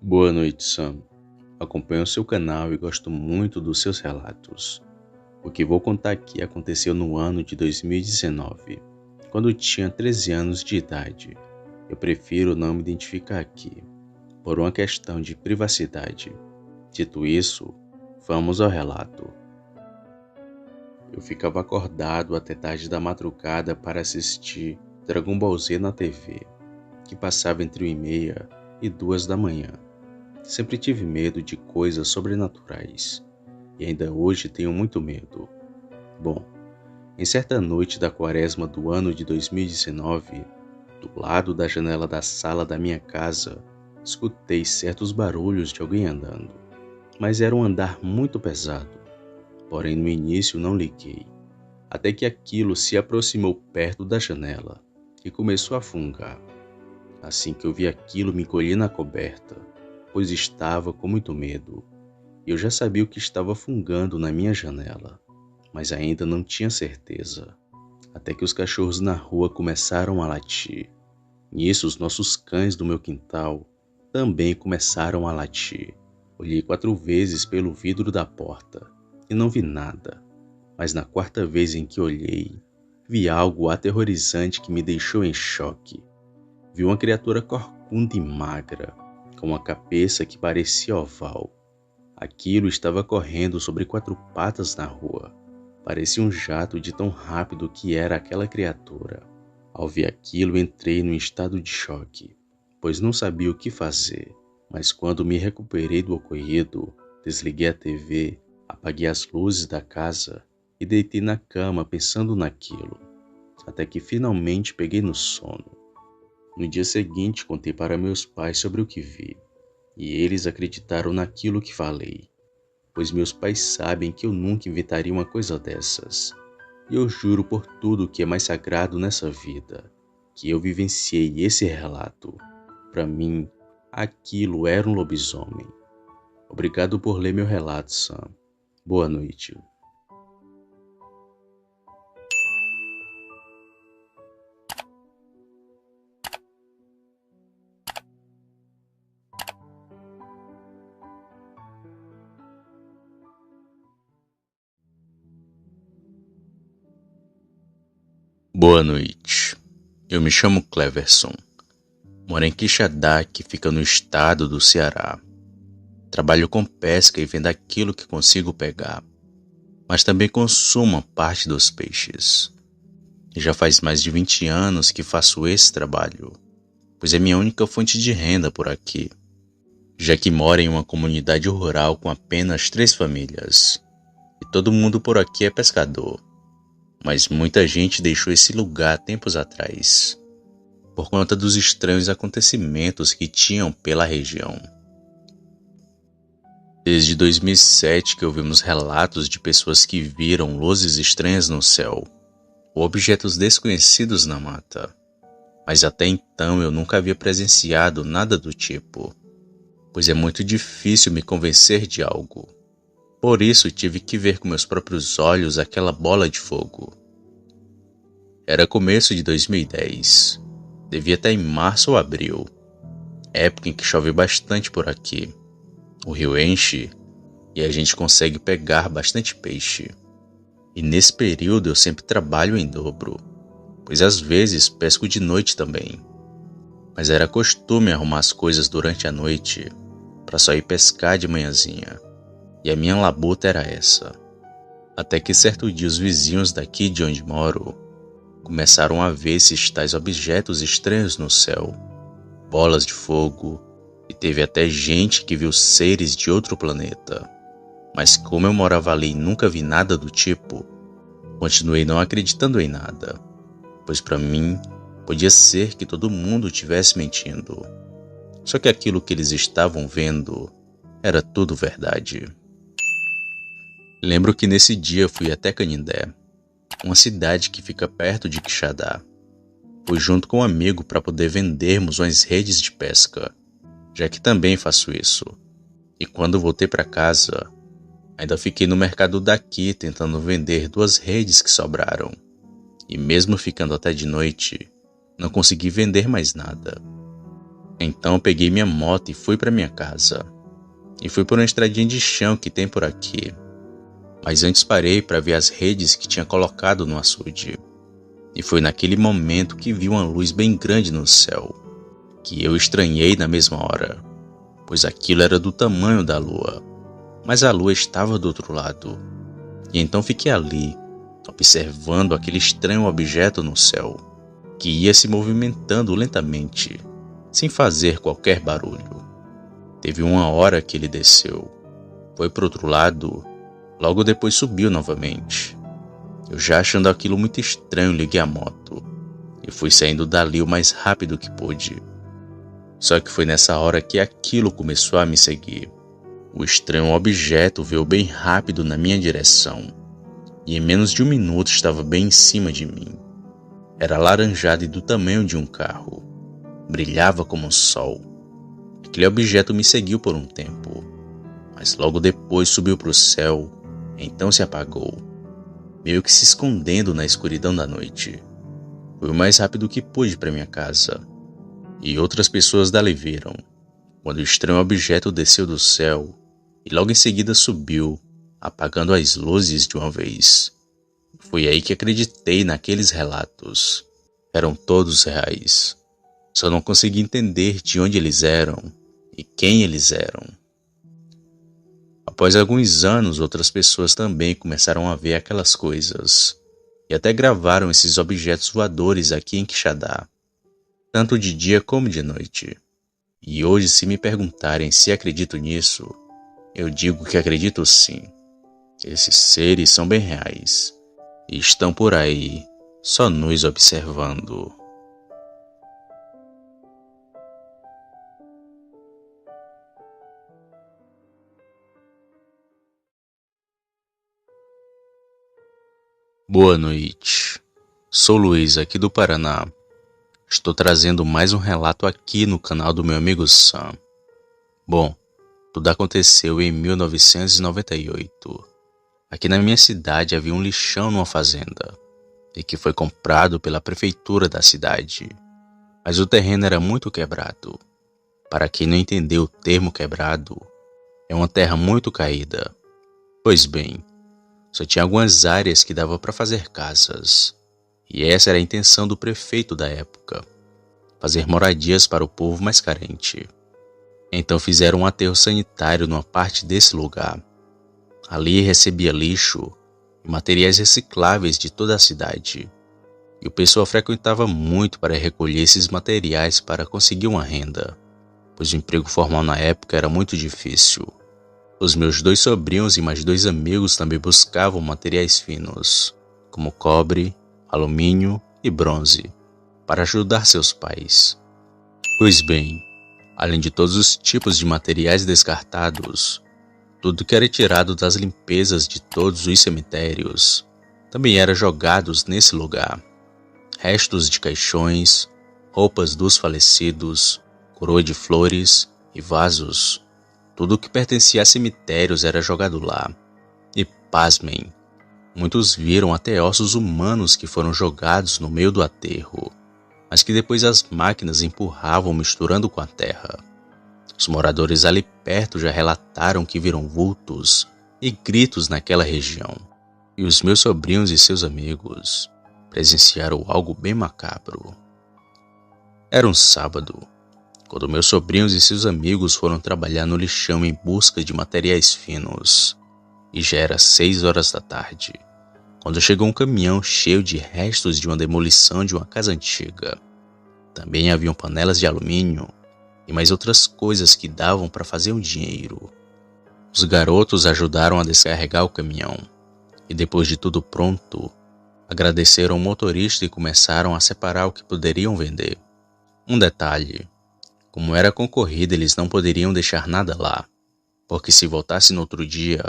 Boa noite, Sam. Acompanho o seu canal e gosto muito dos seus relatos. O que vou contar aqui aconteceu no ano de 2019, quando tinha 13 anos de idade. Eu prefiro não me identificar aqui, por uma questão de privacidade. Dito isso, vamos ao relato. Eu ficava acordado até tarde da madrugada para assistir Dragon Ball Z na TV, que passava entre 1h30 e 2 da manhã. Sempre tive medo de coisas sobrenaturais, e ainda hoje tenho muito medo. Bom, em certa noite da quaresma do ano de 2019, do lado da janela da sala da minha casa, escutei certos barulhos de alguém andando, mas era um andar muito pesado. Porém, no início não liguei, até que aquilo se aproximou perto da janela e começou a fungar. Assim que eu vi aquilo, me encolhi na coberta, pois estava com muito medo. Eu já sabia o que estava fungando na minha janela, mas ainda não tinha certeza. Até que os cachorros na rua começaram a latir. Nisso, os nossos cães do meu quintal também começaram a latir. Olhei 4 vezes pelo vidro da porta e não vi nada. Mas na 4ª vez em que olhei, vi algo aterrorizante que me deixou em choque. Vi uma criatura corcunda e magra, com uma cabeça que parecia oval. Aquilo estava correndo sobre 4 patas na rua. Parecia um jato de tão rápido que era aquela criatura. Ao ver aquilo, entrei num estado de choque, pois não sabia o que fazer. Mas quando me recuperei do ocorrido, desliguei a TV, apaguei as luzes da casa e deitei na cama pensando naquilo, até que finalmente peguei no sono. No dia seguinte, contei para meus pais sobre o que vi, e eles acreditaram naquilo que falei, pois meus pais sabem que eu nunca inventaria uma coisa dessas. E eu juro por tudo que é mais sagrado nessa vida, que eu vivenciei esse relato. Para mim, aquilo era um lobisomem. Obrigado por ler meu relato, Sam. Boa noite. Boa noite, eu me chamo Cleverson, moro em Quixadá, que fica no estado do Ceará. Trabalho com pesca e vendo aquilo que consigo pegar, mas também consumo uma parte dos peixes. E já faz mais de 20 anos que faço esse trabalho, pois é minha única fonte de renda por aqui, já que moro em uma comunidade rural com apenas 3 famílias, e todo mundo por aqui é pescador. Mas muita gente deixou esse lugar tempos atrás, por conta dos estranhos acontecimentos que tinham pela região. Desde 2007 que ouvimos relatos de pessoas que viram luzes estranhas no céu, ou objetos desconhecidos na mata, mas até então eu nunca havia presenciado nada do tipo, pois é muito difícil me convencer de algo. Por isso tive que ver com meus próprios olhos aquela bola de fogo. Era começo de 2010, devia estar em março ou abril, época em que chove bastante por aqui. O rio enche e a gente consegue pegar bastante peixe. E nesse período eu sempre trabalho em dobro, pois às vezes pesco de noite também. Mas era costume arrumar as coisas durante a noite para só ir pescar de manhãzinha. E a minha labuta era essa. Até que certo dia os vizinhos daqui de onde moro começaram a ver esses tais objetos estranhos no céu, bolas de fogo, e teve até gente que viu seres de outro planeta. Mas como eu morava ali e nunca vi nada do tipo, continuei não acreditando em nada, pois para mim podia ser que todo mundo estivesse mentindo. Só que aquilo que eles estavam vendo era tudo verdade. Lembro que nesse dia fui até Canindé, uma cidade que fica perto de Quixadá. Fui junto com um amigo para poder vendermos umas redes de pesca, já que também faço isso. E quando voltei para casa, ainda fiquei no mercado daqui tentando vender 2 redes que sobraram. E mesmo ficando até de noite, não consegui vender mais nada. Então eu peguei minha moto e fui para minha casa. E fui por uma estradinha de chão que tem por aqui. Mas antes parei para ver as redes que tinha colocado no açude. E foi naquele momento que vi uma luz bem grande no céu, que eu estranhei na mesma hora, pois aquilo era do tamanho da lua, mas a lua estava do outro lado. E então fiquei ali, observando aquele estranho objeto no céu, que ia se movimentando lentamente, sem fazer qualquer barulho. Teve uma hora que ele desceu, foi para o outro lado, logo depois subiu novamente. Eu já achando aquilo muito estranho, liguei a moto e fui saindo dali o mais rápido que pude. Só que foi nessa hora que aquilo começou a me seguir. O estranho objeto veio bem rápido na minha direção e em menos de um minuto estava bem em cima de mim. Era alaranjado e do tamanho de um carro. Brilhava como o sol. Aquele objeto me seguiu por um tempo, mas logo depois subiu para o céu, então se apagou, meio que se escondendo na escuridão da noite. Fui o mais rápido que pude para minha casa, e outras pessoas dali viram, quando o estranho objeto desceu do céu e logo em seguida subiu, apagando as luzes de uma vez. Foi aí que acreditei naqueles relatos. Eram todos reais. Só não consegui entender de onde eles eram e quem eles eram. Após alguns anos, outras pessoas também começaram a ver aquelas coisas e até gravaram esses objetos voadores aqui em Quixadá, tanto de dia como de noite. E hoje, se me perguntarem se acredito nisso, eu digo que acredito sim. Esses seres são bem reais e estão por aí, só nos observando. Boa noite. Sou Luiz, aqui do Paraná. Estou trazendo mais um relato aqui no canal do meu amigo Sam. Bom, tudo aconteceu em 1998. Aqui na minha cidade havia um lixão numa fazenda, e que foi comprado pela prefeitura da cidade. Mas o terreno era muito quebrado. Para quem não entendeu o termo quebrado, é uma terra muito caída. Pois bem, só tinha algumas áreas que dava para fazer casas. E essa era a intenção do prefeito da época: fazer moradias para o povo mais carente. Então fizeram um aterro sanitário numa parte desse lugar. Ali recebia lixo e materiais recicláveis de toda a cidade. E o pessoal frequentava muito para recolher esses materiais para conseguir uma renda, pois o emprego formal na época era muito difícil. Os meus 2 sobrinhos e mais 2 amigos também buscavam materiais finos, como cobre, alumínio e bronze, para ajudar seus pais. Pois bem, além de todos os tipos de materiais descartados, tudo que era tirado das limpezas de todos os cemitérios também era jogados nesse lugar. Restos de caixões, roupas dos falecidos, coroa de flores e vasos. Tudo que pertencia a cemitérios era jogado lá. E pasmem, muitos viram até ossos humanos que foram jogados no meio do aterro, mas que depois as máquinas empurravam misturando com a terra. Os moradores ali perto já relataram que viram vultos e gritos naquela região. E os meus sobrinhos e seus amigos presenciaram algo bem macabro. Era um sábado, quando meus sobrinhos e seus amigos foram trabalhar no lixão em busca de materiais finos. E já era 6 horas da tarde, quando chegou um caminhão cheio de restos de uma demolição de uma casa antiga. Também haviam panelas de alumínio e mais outras coisas que davam para fazer um dinheiro. Os garotos ajudaram a descarregar o caminhão e, depois de tudo pronto, agradeceram o motorista e começaram a separar o que poderiam vender. Um detalhe: como era concorrida, eles não poderiam deixar nada lá, porque se voltasse no outro dia,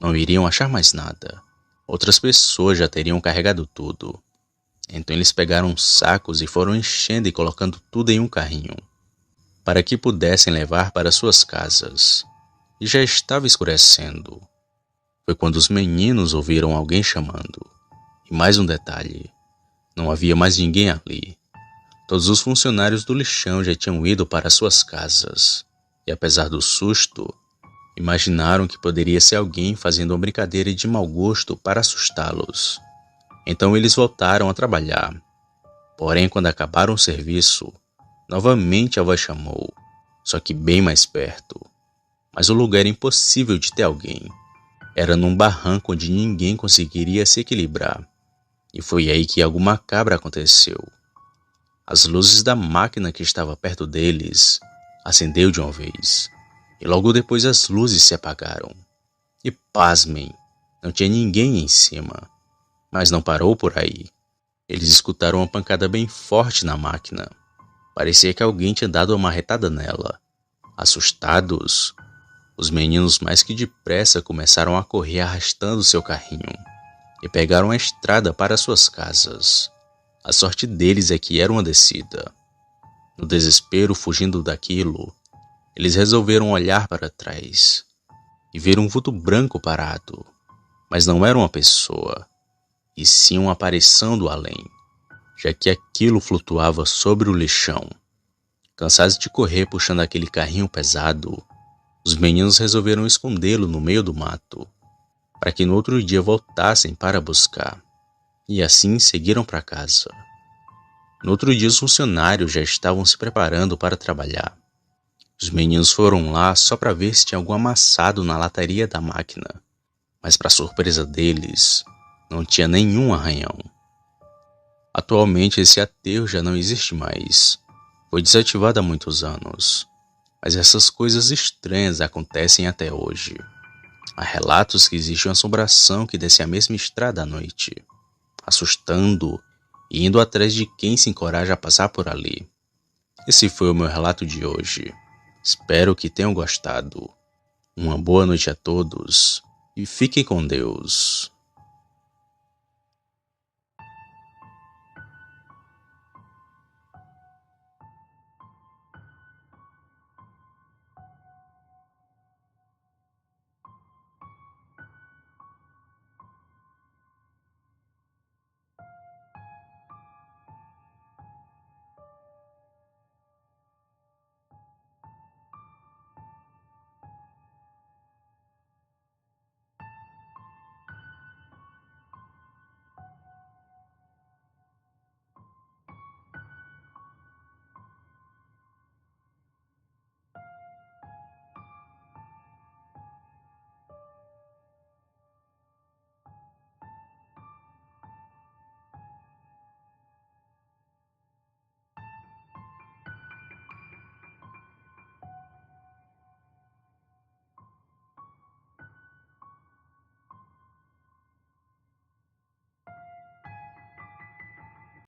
não iriam achar mais nada. Outras pessoas já teriam carregado tudo. Então eles pegaram sacos e foram enchendo e colocando tudo em um carrinho, para que pudessem levar para suas casas. E já estava escurecendo. Foi quando os meninos ouviram alguém chamando. E mais um detalhe: não havia mais ninguém ali. Todos os funcionários do lixão já tinham ido para suas casas, e apesar do susto, imaginaram que poderia ser alguém fazendo uma brincadeira de mau gosto para assustá-los. Então eles voltaram a trabalhar. Porém, quando acabaram o serviço, novamente a voz chamou, só que bem mais perto. Mas o lugar era impossível de ter alguém. Era num barranco onde ninguém conseguiria se equilibrar. E foi aí que algo macabro aconteceu. As luzes da máquina que estava perto deles acendeu de uma vez. E logo depois as luzes se apagaram. E pasmem, não tinha ninguém em cima. Mas não parou por aí. Eles escutaram uma pancada bem forte na máquina. Parecia que alguém tinha dado uma marretada nela. Assustados, os meninos mais que depressa começaram a correr arrastando seu carrinho e pegaram a estrada para suas casas. A sorte deles é que era uma descida. No desespero, fugindo daquilo, eles resolveram olhar para trás e ver um vulto branco parado. Mas não era uma pessoa, e sim uma aparição do além, já que aquilo flutuava sobre o lixão. Cansados de correr puxando aquele carrinho pesado, os meninos resolveram escondê-lo no meio do mato, para que no outro dia voltassem para buscar, e assim seguiram para casa. No outro dia os funcionários já estavam se preparando para trabalhar. Os meninos foram lá só para ver se tinha algum amassado na lataria da máquina, mas para surpresa deles, não tinha nenhum arranhão. Atualmente esse aterro já não existe mais. Foi desativado há muitos anos. Mas essas coisas estranhas acontecem até hoje. Há relatos que existe uma assombração que desce a mesma estrada à noite, assustando e indo atrás de quem se encoraja a passar por ali. Esse foi o meu relato de hoje. Espero que tenham gostado. Uma boa noite a todos e fiquem com Deus.